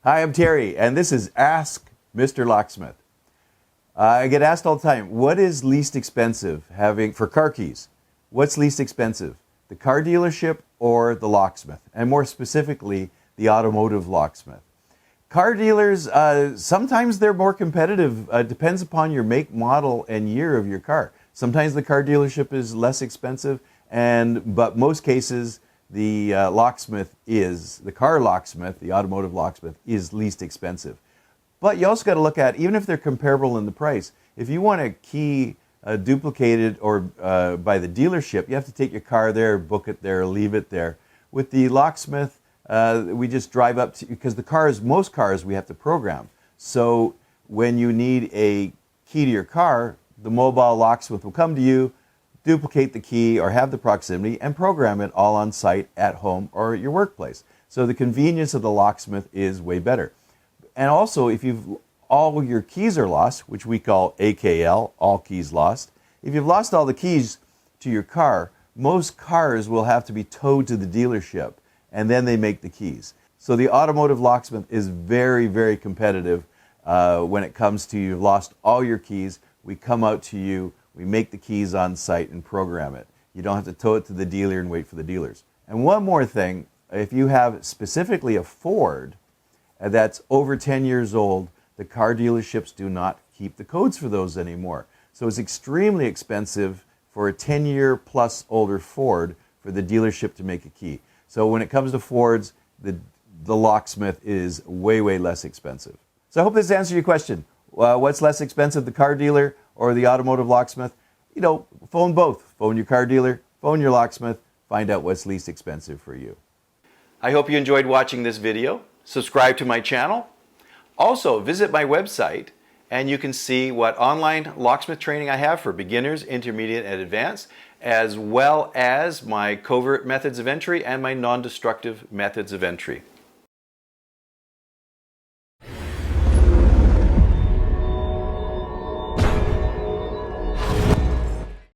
Hi, I'm Terry, and this is Ask Mr. Locksmith. I get asked all the time, what is least expensive having for car keys? What's least expensive, the car dealership or the locksmith? And more specifically, the automotive locksmith. Car dealers, sometimes they're more competitive. Depends upon your make, model, and year of your car. Sometimes the car dealership is less expensive, but most cases, the car locksmith, the automotive locksmith, is least expensive. But you also got to look at, even if they're comparable in the price, if you want a key duplicated or by the dealership, you have to take your car there, book it there, leave it there. With the locksmith, we just drive up to, because most cars we have to program. So when you need a key to your car, the mobile locksmith will come to you, duplicate the key or have the proximity and program it all on site at home or at your workplace. So the convenience of the locksmith is way better. And also, if all your keys are lost, which we call AKL, all keys lost, if you've lost all the keys to your car, most cars will have to be towed to the dealership and then they make the keys. So the automotive locksmith is very, very competitive when it comes to you've lost all your keys. We come out to you, we make the keys on site and program it. You don't have to tow it to the dealer and wait for the dealers. And one more thing, if you have specifically a Ford that's over 10 years old, the car dealerships do not keep the codes for those anymore. So it's extremely expensive for a 10-year plus older Ford for the dealership to make a key. So when it comes to Fords, the locksmith is way, way less expensive. So I hope this answers your question. What's less expensive, the car dealer or the automotive locksmith? You know, phone both. Phone your car dealer, phone your locksmith, find out what's least expensive for you. I hope you enjoyed watching this video. Subscribe to my channel. Also, visit my website and you can see what online locksmith training I have for beginners, intermediate, and advanced, as well as my covert methods of entry and my non-destructive methods of entry.